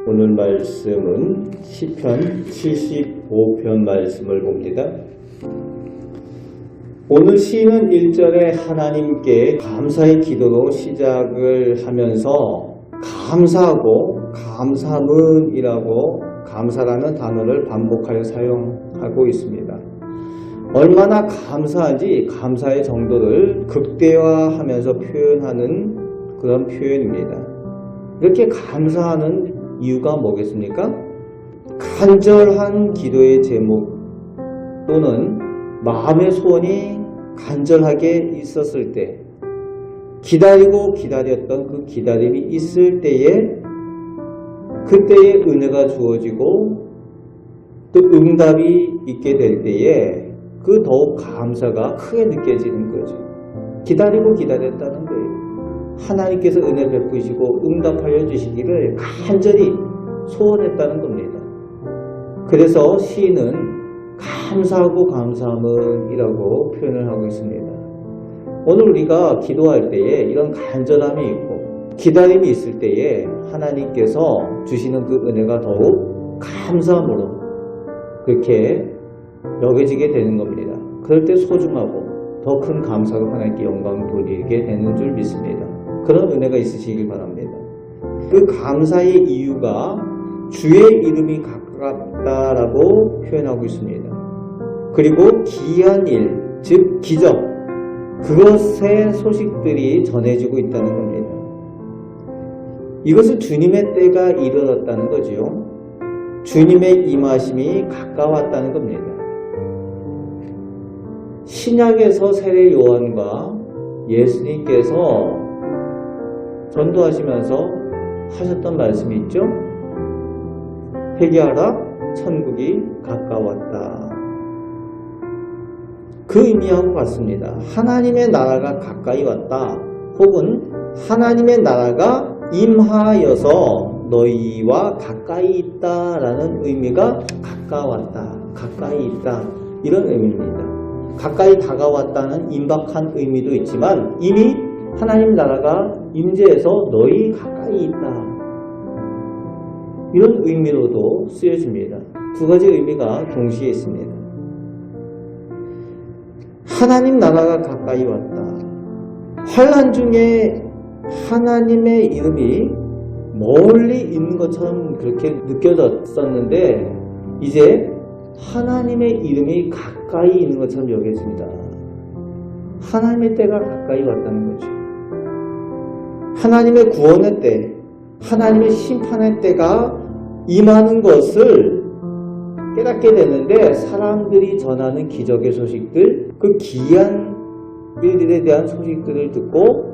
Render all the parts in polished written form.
오늘 말씀은 시편 75편 말씀을 봅니다. 오늘 시인은 1절에 하나님께 감사의 기도로 시작을 하면서 감사하고 감사문이라고 감사라는 단어를 반복하여 사용하고 있습니다. 얼마나 감사한지 감사의 정도를 극대화하면서 표현하는 그런 표현입니다. 이렇게 감사하는 이유가 뭐겠습니까? 간절한 기도의 제목 또는 마음의 소원이 간절하게 있었을 때, 기다리고 기다렸던 그 기다림이 있을 때에 그때의 은혜가 주어지고 또 응답이 있게 될 때에 그 더욱 감사가 크게 느껴지는 거죠. 기다리고 기다렸다는 거예요. 하나님께서 은혜 베푸시고 응답하여 주시기를 간절히 소원했다는 겁니다. 그래서 시인은 감사하고 감사함이라고 표현을 하고 있습니다. 오늘 우리가 기도할 때에 이런 간절함이 있고 기다림이 있을 때에 하나님께서 주시는 그 은혜가 더욱 감사함으로 그렇게 여겨지게 되는 겁니다. 그럴 때 소중하고 더 큰 감사로 하나님께 영광 돌리게 되는 줄 믿습니다. 그런 은혜가 있으시길 바랍니다. 그 감사의 이유가 주의 이름이 가깝다라고 표현하고 있습니다. 그리고 기이한 일, 즉 기적, 그것의 소식들이 전해지고 있다는 겁니다. 이것은 주님의 때가 이르렀다는 거지요. 주님의 임하심이 가까웠다는 겁니다. 신약에서 세례 요한과 예수님께서 전도하시면서 하셨던 말씀이 있죠. 회개하라, 천국이 가까웠다. 그 의미하고 같습니다. 하나님의 나라가 가까이 왔다. 혹은 하나님의 나라가 임하여서 너희와 가까이 있다라는 의미가 가까웠다, 가까이 있다 이런 의미입니다. 가까이 다가왔다는 임박한 의미도 있지만 이미 하나님 나라가 임재해서 너희 가까이 있다 이런 의미로도 쓰여집니다. 두 가지 의미가 동시에 있습니다. 하나님 나라가 가까이 왔다. 환난 중에 하나님의 이름이 멀리 있는 것처럼 그렇게 느껴졌었는데 이제 하나님의 이름이 가까이 있는 것처럼 여겨집니다. 하나님의 때가 가까이 왔다는 거죠. 하나님의 구원의 때, 하나님의 심판의 때가 임하는 것을 깨닫게 되는데 사람들이 전하는 기적의 소식들, 그 기이한 일들에 대한 소식들을 듣고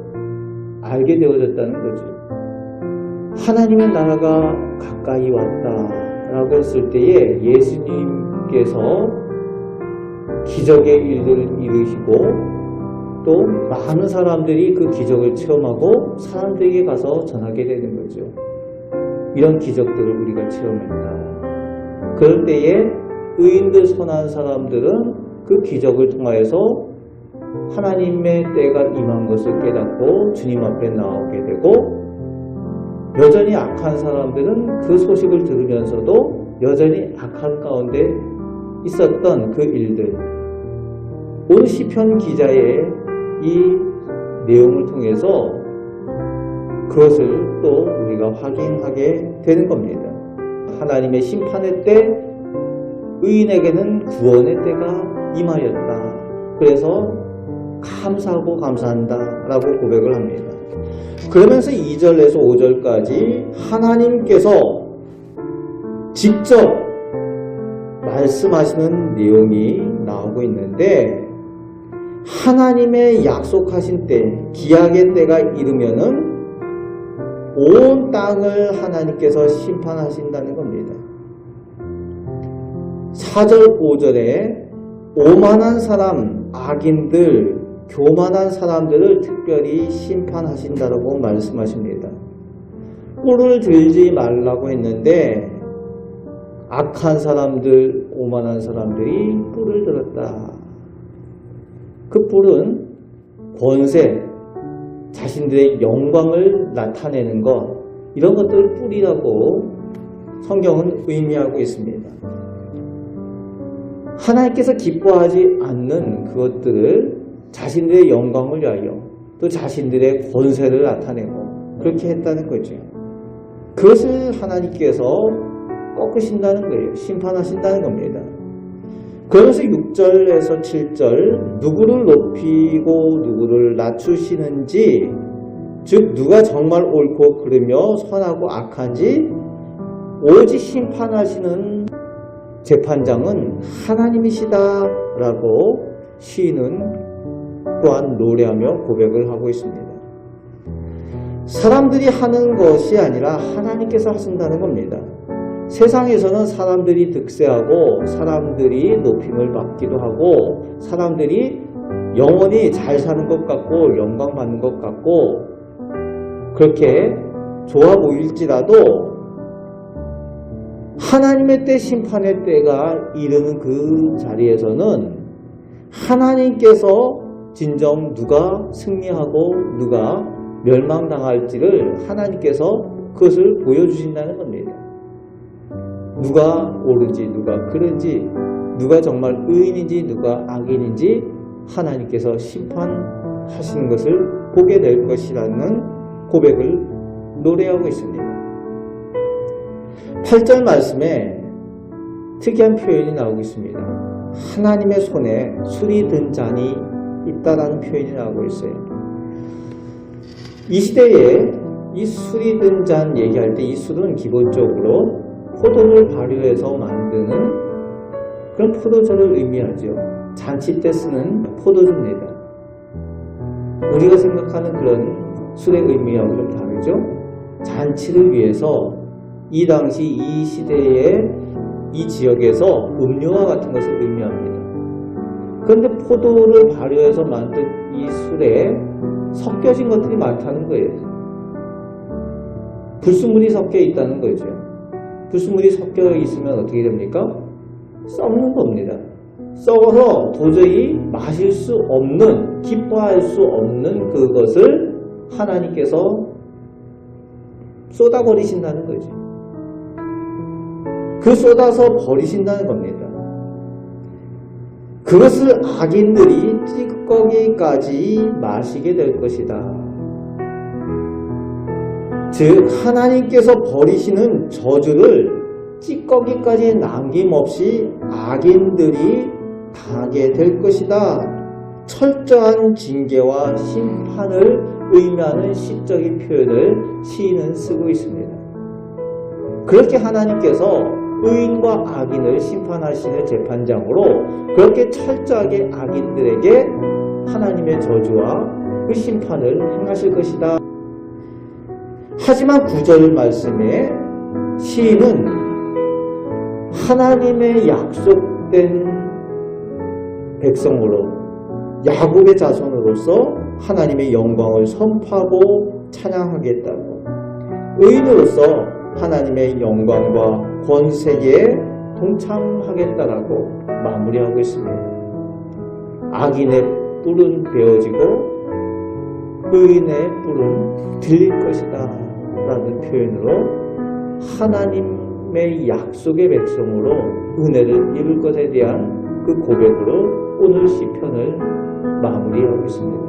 알게 되어졌다는 거죠. 하나님의 나라가 가까이 왔다라고 했을 때에 예수님께서 기적의 일들을 이루시고 또 많은 사람들이 그 기적을 체험하고 사람들에게 가서 전하게 되는 거죠. 이런 기적들을 우리가 체험했다. 그럴 때에 의인들 선한 사람들은 그 기적을 통하여서 하나님의 때가 임한 것을 깨닫고 주님 앞에 나오게 되고 여전히 악한 사람들은 그 소식을 들으면서도 여전히 악한 가운데 있었던 그 일들, 오늘 시편 기자의 이 내용을 통해서 그것을 또 우리가 확인하게 되는 겁니다. 하나님의 심판의 때 의인에게는 구원의 때가 임하였다. 그래서 감사하고 감사한다 라고 고백을 합니다. 그러면서 2절에서 5절까지 하나님께서 직접 말씀하시는 내용이 나오고 있는데 하나님의 약속하신 때, 기약의 때가 이르면은 온 땅을 하나님께서 심판하신다는 겁니다. 4절, 5절에 오만한 사람, 악인들, 교만한 사람들을 특별히 심판하신다고 말씀하십니다. 뿔을 들지 말라고 했는데 악한 사람들, 오만한 사람들이 뿔을 들었다. 그 뿔은 권세, 자신들의 영광을 나타내는 것, 이런 것들을 뿔이라고 성경은 의미하고 있습니다. 하나님께서 기뻐하지 않는 그것들을 자신들의 영광을 위하여 또 자신들의 권세를 나타내고 그렇게 했다는 거죠. 그것을 하나님께서 꺾으신다는 거예요. 심판하신다는 겁니다. 그래서 6절에서 7절 누구를 높이고 누구를 낮추시는지, 즉 누가 정말 옳고 그르며 선하고 악한지 오직 심판하시는 재판장은 하나님이시다라고 시인은 또한 노래하며 고백을 하고 있습니다. 사람들이 하는 것이 아니라 하나님께서 하신다는 겁니다. 세상에서는 사람들이 득세하고 사람들이 높임을 받기도 하고 사람들이 영원히 잘 사는 것 같고 영광받는 것 같고 그렇게 좋아 보일지라도 하나님의 때, 심판의 때가 이르는 그 자리에서는 하나님께서 진정 누가 승리하고 누가 멸망당할지를 하나님께서 그것을 보여주신다는 겁니다. 누가 옳은지 누가 그른지, 누가 정말 의인인지 누가 악인인지 하나님께서 심판하시는 것을 보게 될 것이라는 고백을 노래하고 있습니다. 8절 말씀에 특이한 표현이 나오고 있습니다. 하나님의 손에 술이 든 잔이 있다라는 표현이 나오고 있어요. 이 시대에 이 술이 든 잔 얘기할 때 이 술은 기본적으로 포도를 발효해서 만드는 그런 포도주를 의미하죠. 잔치 때 쓰는 포도주입니다. 우리가 생각하는 그런 술의 의미하고 좀 다르죠. 잔치를 위해서 이 당시 이 시대의 이 지역에서 음료와 같은 것을 의미합니다. 그런데 포도를 발효해서 만든 이 술에 섞여진 것들이 많다는 거예요. 불순물이 섞여 있다는 거죠. 불순물이 섞여 있으면 어떻게 됩니까? 썩는 겁니다. 썩어서 도저히 마실 수 없는, 기뻐할 수 없는 그것을 하나님께서 쏟아버리신다는 거죠. 그 쏟아서 버리신다는 겁니다. 그것을 악인들이 찌꺼기까지 마시게 될 것이다. 즉 하나님께서 버리시는 저주를 찌꺼기까지 남김없이 악인들이 당하게 될 것이다. 철저한 징계와 심판을 의미하는 시적인 표현을 시인은 쓰고 있습니다. 그렇게 하나님께서 의인과 악인을 심판하시는 재판장으로 그렇게 철저하게 악인들에게 하나님의 저주와 그 심판을 행하실 것이다. 하지만 9절 말씀에 시인은 하나님의 약속된 백성으로 야곱의 자손으로서 하나님의 영광을 선포하고 찬양하겠다고, 의인으로서 하나님의 영광과 권세에 동참하겠다라고 마무리하고 있습니다. 악인의 뿔은 베어지고 의인의 뿔은 들릴 것이다 라는 표현으로 하나님의 약속의 백성으로 은혜를 입을 것에 대한 그 고백으로 오늘 시편을 마무리하고 있습니다.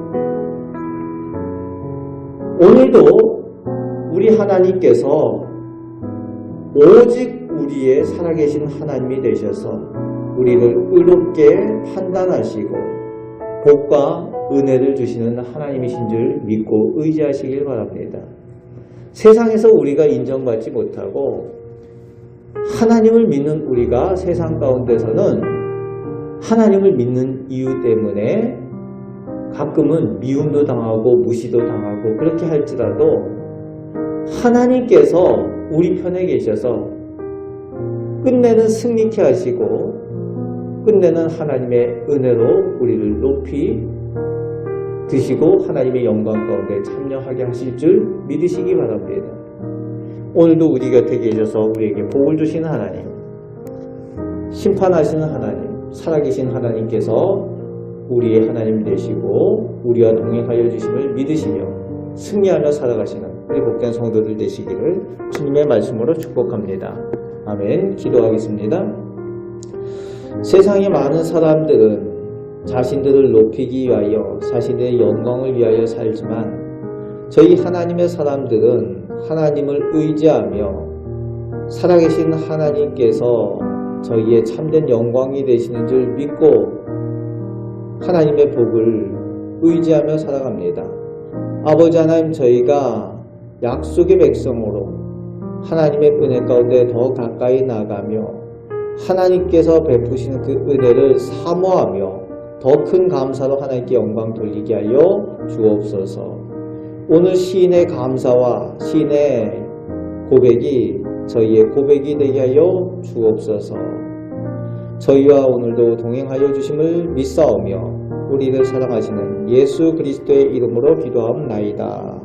오늘도 우리 하나님께서 오직 우리의 살아계신 하나님이 되셔서 우리를 의롭게 판단하시고 복과 은혜를 주시는 하나님이신 줄 믿고 의지하시길 바랍니다. 세상에서 우리가 인정받지 못하고 하나님을 믿는 우리가 세상 가운데서는 하나님을 믿는 이유 때문에 가끔은 미움도 당하고 무시도 당하고 그렇게 할지라도 하나님께서 우리 편에 계셔서 끝내는 승리케 하시고 끝내는 하나님의 은혜로 우리를 높이 드시고 하나님의 영광 가운데 참여하게 하실 줄 믿으시기 바랍니다. 오늘도 우리 곁에 계셔서 우리에게 복을 주시는 하나님, 심판하시는 하나님, 살아계신 하나님께서 우리의 하나님 되시고 우리와 동행하여 주심을 믿으시며 승리하며 살아가시는 우리 복된 성도들 되시기를 주님의 말씀으로 축복합니다. 아멘. 기도하겠습니다. 세상의 많은 사람들은 자신들을 높이기 위하여 자신의 영광을 위하여 살지만 저희 하나님의 사람들은 하나님을 의지하며 살아계신 하나님께서 저희의 참된 영광이 되시는 줄 믿고 하나님의 복을 의지하며 살아갑니다. 아버지 하나님, 저희가 약속의 백성으로 하나님의 은혜 가운데 더 가까이 나가며 하나님께서 베푸시는 그 은혜를 사모하며 더 큰 감사로 하나님께 영광 돌리게 하여 주옵소서. 오늘 시인의 감사와 시인의 고백이 저희의 고백이 되게 하여 주옵소서. 저희와 오늘도 동행하여 주심을 믿사오며 우리를 사랑하시는 예수 그리스도의 이름으로 기도하옵나이다.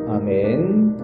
아멘.